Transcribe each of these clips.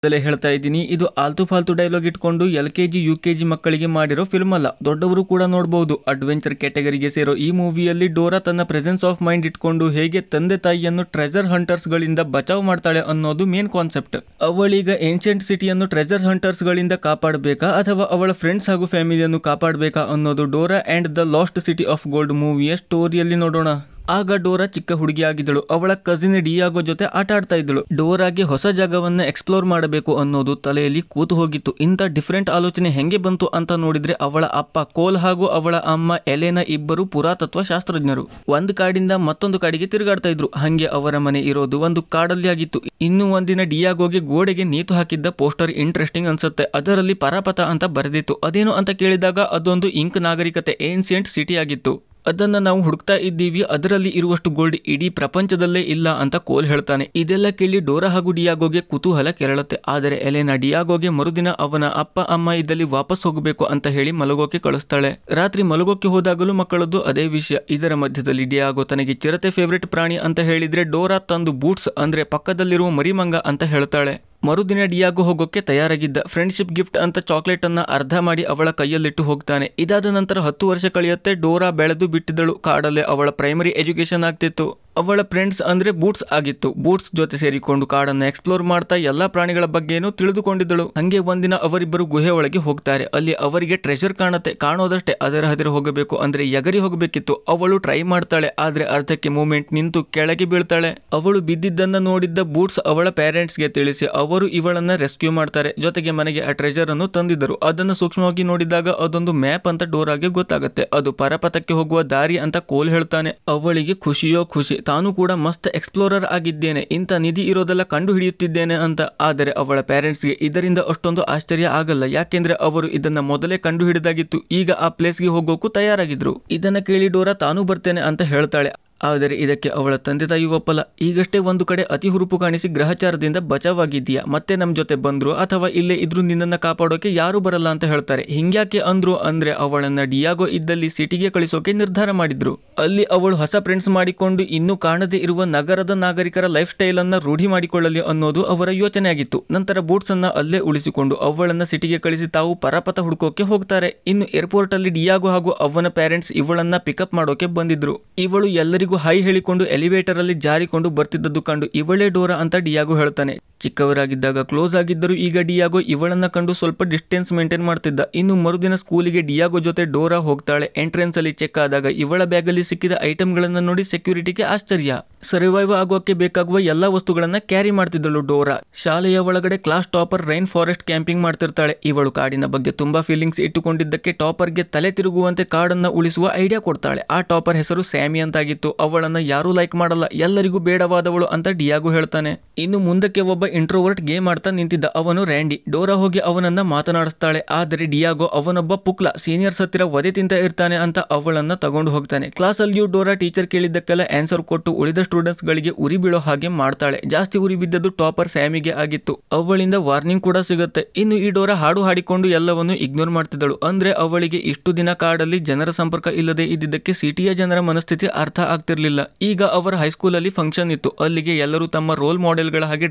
ಹೇಳ್ತಾ ಇದ್ದೀನಿ, ಇದು ಆಲ್ತು ಫಾಲ್ತು ಡೈಲಾಗ್ ಇಟ್ಕೊಂಡು LKG UKG ಮಕ್ಕಳಿಗೆ ಮಾಡಿರೋ ಫಿಲ್ಮ್ ಅಲ್ಲ, ದೊಡ್ಡವರು ಕೂಡ ನೋಡಬಹುದು. ಅಡ್ವೆಂಚರ್ ಕ್ಯಾಟಗರಿಗೆ ಸೇರೋ ಈ ಮೂವಿಯಲ್ಲಿ ಡೋರಾ ತನ್ನ ಪ್ರೆಸೆನ್ಸ್ ಆಫ್ ಮೈಂಡ್ ಇಟ್ಕೊಂಡು ಹೇಗೆ ತಂದೆ ತಾಯಿಯನ್ನು ಟ್ರೆಜರ್ ಹಂಟರ್ಸ್ ಗಳಿಂದ ಬಚಾವ್ ಮಾಡ್ತಾಳೆ ಅನ್ನೋದು ಮೇನ್ ಕಾನ್ಸೆಪ್ಟ್. ಅವಳೀಗ ಏನ್ಷಿಯಂಟ್ ಸಿಟಿಯನ್ನು ಟ್ರೆಜರ್ ಹಂಟರ್ಸ್ ಗಳಿಂದ ಕಾಪಾಡಬೇಕಾ ಅಥವಾ ಅವಳ ಫ್ರೆಂಡ್ಸ್ ಹಾಗೂ ಫ್ಯಾಮಿಲಿಯನ್ನು ಕಾಪಾಡಬೇಕಾ ಅನ್ನೋದು Dora and the lost city of gold ಮೂವಿಯ ಸ್ಟೋರಿಯಲ್ಲಿ ನೋಡೋಣ. ಆಗ ಡೋರಾ ಚಿಕ್ಕ ಹುಡುಗಿ ಆಗಿದ್ದಳು. ಅವಳ ಕಸಿನ್ ಡಿಯಾಗೋ ಜೊತೆ ಆಟ ಆಡ್ತಾ ಇದ್ದಳು. ಡೋರಾಗೆ ಹೊಸ ಜಾಗವನ್ನ ಎಕ್ಸ್ಪ್ಲೋರ್ ಮಾಡಬೇಕು ಅನ್ನೋದು ತಲೆಯಲ್ಲಿ ಕೂತು ಹೋಗಿತ್ತು. ಇಂಥ ಡಿಫ್ರೆಂಟ್ ಆಲೋಚನೆ ಹೆಂಗೆ ಬಂತು ಅಂತ ನೋಡಿದ್ರೆ ಅವಳ ಅಪ್ಪ ಕೋಲ್ ಹಾಗೂ ಅವಳ ಅಮ್ಮ ಎಲೆನಾ ಇಬ್ಬರು ಪುರಾತತ್ವ ಶಾಸ್ತ್ರಜ್ಞರು. ಒಂದು ಕಾಡಿಂದ ಮತ್ತೊಂದು ಕಾಡಿಗೆ ತಿರುಗಾಡ್ತಾ ಇದ್ರು. ಹಂಗೆ ಅವರ ಮನೆ ಇರೋದು ಒಂದು ಕಾಡಲ್ಲಿ ಆಗಿತ್ತು. ಇನ್ನು ಒಂದಿನ ಡಿಯಾಗೋಗೆ ಗೋಡೆಗೆ ನೇತು ಹಾಕಿದ್ದ ಪೋಸ್ಟರ್ ಇಂಟ್ರೆಸ್ಟಿಂಗ್ ಅನ್ಸುತ್ತೆ. ಅದರಲ್ಲಿ ಪರಪತ ಅಂತ ಬರೆದಿತ್ತು. ಅದೇನು ಅಂತ ಕೇಳಿದಾಗ ಅದೊಂದು ಇಂಕ್ ನಾಗರಿಕತೆ ಏನ್ಸಿಯಂಟ್ ಸಿಟಿ ಆಗಿತ್ತು. ಅದನ್ನ ನಾವು ಹುಡುಕ್ತಾ ಇದ್ದೀವಿ, ಅದರಲ್ಲಿ ಇರುವಷ್ಟು ಗೋಲ್ಡ್ ಇಡೀ ಪ್ರಪಂಚದಲ್ಲೇ ಇಲ್ಲ ಅಂತ ಕೋಲ್ ಹೇಳ್ತಾನೆ. ಇದೆಲ್ಲ ಕೇಳಿ ಡೋರಾ ಹಾಗೂ ಡಿಯಾಗೋಗೆ ಕುತೂಹಲ ಕೆರಳುತ್ತೆ. ಆದರೆ ಎಲೆನಾ ಡಿಯಾಗೋಗೆ ಮರುದಿನ ಅವನ ಅಪ್ಪ ಅಮ್ಮ ಇದ್ದಲ್ಲಿ ವಾಪಸ್ ಹೋಗಬೇಕು ಅಂತ ಹೇಳಿ ಮಲಗೋಕೆ ಕಳಿಸ್ತಾಳೆ. ರಾತ್ರಿ ಮಲಗೋಕೆ ಹೋದಾಗಲೂ ಮಕ್ಕಳದ್ದು ಅದೇ ವಿಷಯ. ಇದರ ಮಧ್ಯದಲ್ಲಿ ಡಿಯಾಗೋ ತನಗೆ ಚಿರತೆ ಫೇವ್ರೆಟ್ ಪ್ರಾಣಿ ಅಂತ ಹೇಳಿದ್ರೆ ಡೋರಾ ತಂದು ಬೂಟ್ಸ್ ಅಂದ್ರೆ ಪಕ್ಕದಲ್ಲಿರುವ ಮರಿಮಂಗ ಅಂತ ಹೇಳ್ತಾಳೆ. ಮರುದಿನ ಡಿಯಾಗೋ ಹೋಗೋಕೆ ತಯಾರಾಗಿದ್ದ. ಫ್ರೆಂಡ್ಶಿಪ್ ಗಿಫ್ಟ್ ಅಂತ ಚಾಕ್ಲೇಟ್ ಅನ್ನ ಅರ್ಧ ಮಾಡಿ ಅವಳ ಕೈಯಲ್ಲಿಟ್ಟು ಹೋಗ್ತಾನೆ. ಇದಾದ ನಂತರ 10 ವರ್ಷ ಕಳೆಯುತ್ತೆ. ಡೋರಾ ಬೆಳೆದು ಬಿಟ್ಟಿದ್ದಳು. ಕಾಡಲ್ಲೇ ಅವಳ ಪ್ರೈಮರಿ ಎಜುಕೇಶನ್ ಆಗ್ತಿತ್ತು. ಅವಳ ಫ್ರೆಂಡ್ಸ್ ಅಂದ್ರೆ ಬೂಟ್ಸ್ ಆಗಿತ್ತು. ಬೂಟ್ಸ್ ಜೊತೆ ಸೇರಿಕೊಂಡು ಕಾಡನ್ನು ಎಕ್ಸ್ಪ್ಲೋರ್ ಮಾಡ್ತಾ ಎಲ್ಲಾ ಪ್ರಾಣಿಗಳ ಬಗ್ಗೆನೂ ತಿಳಿದುಕೊಂಡಿದ್ದಳು. ಹಂಗೆ ಒಂದಿನ ಅವರಿಬ್ಬರು ಗುಹೆ ಒಳಗೆ ಹೋಗ್ತಾರೆ. ಅಲ್ಲಿ ಅವರಿಗೆ ಟ್ರೆಷರ್ ಕಾಣುತ್ತೆ. ಕಾಣೋದಷ್ಟೇ, ಅದರ ಹತ್ತಿರ ಹೋಗಬೇಕು ಅಂದ್ರೆ ಎಗರಿ ಹೋಗಬೇಕಿತ್ತು. ಅವಳು ಟ್ರೈ ಮಾಡ್ತಾಳೆ, ಆದ್ರೆ ಅರ್ಧಕ್ಕೆ ಮೂಮೆಂಟ್ ನಿಂತು ಕೆಳಗೆ ಬೀಳ್ತಾಳೆ. ಅವಳು ಬಿದ್ದಿದ್ದನ್ನ ನೋಡಿದ್ದ ಬೂಟ್ಸ್ ಅವಳ ಪೇರೆಂಟ್ಸ್ಗೆ ತಿಳಿಸಿ ಅವರು ಇವಳನ್ನ ರೆಸ್ಕ್ಯೂ ಮಾಡ್ತಾರೆ. ಜೊತೆಗೆ ಮನೆಗೆ ಆ ಟ್ರೆಷರ್ ಅನ್ನು ತಂದಿದ್ದರು. ಅದನ್ನು ಸೂಕ್ಷ್ಮವಾಗಿ ನೋಡಿದಾಗ ಅದೊಂದು ಮ್ಯಾಪ್ ಅಂತ ಡೋರಾಗೆ ಗೊತ್ತಾಗುತ್ತೆ. ಅದು ಪರಪತಕ್ಕೆ ಹೋಗುವ ದಾರಿ ಅಂತ ಕೋಲ್ ಹೇಳ್ತಾನೆ. ಅವಳಿಗೆ ಖುಷಿಯೋ ಖುಷಿ, ತಾನು ಕೂಡ ಮಸ್ತ್ ಎಕ್ಸ್ಪ್ಲೋರರ್ ಆಗಿದ್ದೇನೆ, ಇಂಥ ನಿಧಿ ಇರೋದೆಲ್ಲ ಕಂಡು ಹಿಡಿಯುತ್ತಿದ್ದೇನೆ ಅಂತ. ಆದರೆ ಅವಳ ಪೇರೆಂಟ್ಸ್ಗೆ ಇದರಿಂದ ಅಷ್ಟೊಂದು ಆಶ್ಚರ್ಯ ಆಗಲ್ಲ. ಯಾಕೆಂದ್ರೆ ಅವರು ಇದನ್ನ ಮೊದಲೇ ಕಂಡು ಹಿಡಿದಾಗಿತ್ತು. ಈಗ ಆ ಪ್ಲೇಸ್ಗೆ ಹೋಗೋಕು ತಯಾರಾಗಿದ್ರು. ಇದನ್ನ ಕೇಳಿ ಡೋರಾ ತಾನೂ ಬರ್ತೇನೆ ಅಂತ ಹೇಳ್ತಾಳೆ. ಆದರೆ ಇದಕ್ಕೆ ಅವಳ ತಂದೆ ತಾಯಿ ಒಪ್ಪಲ್ಲ. ಈಗಷ್ಟೇ ಒಂದು ಕಡೆ ಅತಿ ಹುರುಪು ಕಾಣಿಸಿ ಗ್ರಹಚಾರದಿಂದ ಬಚಾವಾಗಿದ್ದೀಯಾ, ಮತ್ತೆ ನಮ್ ಜೊತೆ ಬಂದ್ರು ಅಥವಾ ಇಲ್ಲೇ ಇದ್ರು ನಿನ್ನನ್ನ ಕಾಪಾಡೋಕೆ ಯಾರು ಬರಲ್ಲ ಅಂತ ಹೇಳ್ತಾರೆ. ಹಿಂಗ್ಯಾಕೆ ಅಂದ್ರು ಅಂದ್ರೆ ಅವಳನ್ನ ಡಿಯಾಗೋ ಇದ್ದಲ್ಲಿ ಸಿಟಿಗೆ ಕಳಿಸೋಕೆ ನಿರ್ಧಾರ ಮಾಡಿದ್ರು. ಅಲ್ಲಿ ಅವಳು ಹೊಸ ಫ್ರೆಂಡ್ಸ್ ಮಾಡಿಕೊಂಡು ಇನ್ನೂ ಕಾಣದೇ ಇರುವ ನಗರದ ನಾಗರಿಕರ ಲೈಫ್ ಸ್ಟೈಲ್ ಅನ್ನ ರೂಢಿ ಮಾಡಿಕೊಳ್ಳಲಿ ಅನ್ನೋದು ಅವರ ಯೋಚನೆ ಆಗಿತ್ತು. ನಂತರ ಬೂಟ್ಸ್ ಅನ್ನ ಅಲ್ಲೇ ಉಳಿಸಿಕೊಂಡು ಅವಳನ್ನ ಸಿಟಿಗೆ ಕಳಿಸಿ ತಾವು ಪರಪತ ಹುಡುಕೋಕೆ ಹೋಗ್ತಾರೆ. ಇನ್ನು ಏರ್ಪೋರ್ಟ್ ಅಲ್ಲಿ ಡಿಯಾಗೋ ಹಾಗೂ ಅವನ ಪೇರೆಂಟ್ಸ್ ಇವಳನ್ನ ಪಿಕಪ್ ಮಾಡೋಕೆ ಬಂದಿದ್ರು. ಇವಳು ಎಲ್ಲರಿಗೂ ಹೈ ಹೇಳಿಕೊಂಡು ಎಲಿವೇಟರ್ ಅಲ್ಲಿ ಜಾರಿಕೊಂಡು ಬರ್ತಿದ್ದದ್ದು ಕಂಡು ಇವಳೇ ಡೋರಾ ಅಂತ ಡಿಯಾಗೋ ಹೇಳ್ತಾನೆ. ಚಿಕ್ಕವರಾಗಿದ್ದಾಗ ಕ್ಲೋಸ್ ಆಗಿದ್ದರು. ಈಗ ಡಿಯಾಗೋ ಇವಳನ್ನ ಕಂಡು ಸ್ವಲ್ಪ ಡಿಸ್ಟೆನ್ಸ್ ಮೇಂಟೈನ್ ಮಾಡ್ತಿದ್ದ. ಇನ್ನು ಮರುದಿನ ಸ್ಕೂಲಿಗೆ ಡಿಯಾಗೋ ಜೊತೆ ಡೋರಾ ಹೋಗ್ತಾಳೆ. ಎಂಟ್ರೆನ್ಸ್ ಅಲ್ಲಿ ಚೆಕ್ ಆದಾಗ ಇವಳ ಬ್ಯಾಗ್ ಅಲ್ಲಿ ಸಿಕ್ಕಿದ ಐಟಮ್ ಗಳನ್ನ ನೋಡಿ ಸೆಕ್ಯೂರಿಟಿಗೆ ಆಶ್ಚರ್ಯ. ಸರ್ವೈವ್ ಆಗೋಕೆ ಬೇಕಾಗುವ ಎಲ್ಲಾ ವಸ್ತುಗಳನ್ನ ಕ್ಯಾರಿ ಮಾಡ್ತಿದ್ದಳು ಡೋರಾ. ಶಾಲೆಯ ಒಳಗಡೆ class topper rain forest camping ಮಾಡ್ತಿರ್ತಾಳೆ. ಇವಳು ಕಾಡಿನ ಬಗ್ಗೆ ತುಂಬಾ ಫೀಲಿಂಗ್ಸ್ ಇಟ್ಟುಕೊಂಡಿದ್ದಕ್ಕೆ ಟಾಪರ್ಗೆ ತಲೆ ತಿರುಗುವಂತೆ ಕಾಡನ್ನ ಉಳಿಸುವ ಐಡಿಯಾ ಕೊಡ್ತಾಳೆ. ಆ ಟಾಪರ್ ಹೆಸರು ಸ್ಯಾಮಿ ಅಂತಾಗಿತ್ತು. ಅವಳನ್ನ ಯಾರೂ ಲೈಕ್ ಮಾಡಲ್ಲ, ಎಲ್ಲರಿಗೂ ಬೇಡವಾದವಳು ಅಂತ ಡಿಯಾಗೋ ಹೇಳ್ತಾನೆ. ಇನ್ನು ಮುಂದಕ್ಕೆ ಒಬ್ಬ ಇಂಟ್ರೋವರ್ಟ್ ಗೇಮ್ ಆಡ್ತಾ ನಿಂತಿದ್ದ. ಅವನು ರ್ಯಾಂಡಿ. ಡೋರಾ ಹೋಗಿ ಅವನನ್ನ ಮಾತನಾಡಿಸ್ತಾಳೆ. ಆದರೆ ಡಿಯಾಗೋ ಅವನೊಬ್ಬ ಪುಕ್ಲ, ಸೀನಿಯರ್ಸ್ ಹತ್ತಿರ ವಧೆ ತಿಂತ ಇರ್ತಾನೆ ಅಂತ ಅವಳನ್ನ ತಗೊಂಡು ಹೋಗ್ತಾನೆ. ಕ್ಲಾಸ್ ಅಲ್ಲಿಯೂ ಡೋರಾ ಟೀಚರ್ ಕೇಳಿದ್ದಕ್ಕೆಲ್ಲ ಆನ್ಸರ್ ಕೊಟ್ಟು ಉಳಿದ ಸ್ಟೂಡೆಂಟ್ಸ್ ಗಳಿಗೆ ಉರಿ ಬೀಳೋ ಹಾಗೆ ಮಾಡ್ತಾಳೆ. ಜಾಸ್ತಿ ಉರಿ ಬಿದ್ದದ್ದು ಟಾಪರ್ ಸ್ಯಾಮಿಗೆ ಆಗಿತ್ತು. ಅವಳಿಂದ ವಾರ್ನಿಂಗ್ ಕೂಡ ಸಿಗುತ್ತೆ. ಇನ್ನು ಈ ಡೋರಾ ಹಾಡು ಹಾಡಿಕೊಂಡು ಎಲ್ಲವನ್ನು ಇಗ್ನೋರ್ ಮಾಡ್ತಿದ್ದಳು. ಅಂದ್ರೆ ಅವಳಿಗೆ ಇಷ್ಟು ದಿನ ಕಾಡಲ್ಲಿ ಜನರ ಸಂಪರ್ಕ ಇಲ್ಲದೆ ಇದ್ದಿದ್ದಕ್ಕೆ ಸಿಟಿಯ ಜನರ ಮನಸ್ಥಿತಿ ಅರ್ಥ ಆಗ್ತಿರ್ಲಿಲ್ಲ. ಈಗ ಅವರ ಹೈಸ್ಕೂಲ್ ಅಲ್ಲಿ ಫಂಕ್ಷನ್ ಇತ್ತು. ಅಲ್ಲಿಗೆ ಎಲ್ಲರೂ ತಮ್ಮ ರೋಲ್ ಮಾಡೆಲ್ ಗಳ ಹಾಗೆ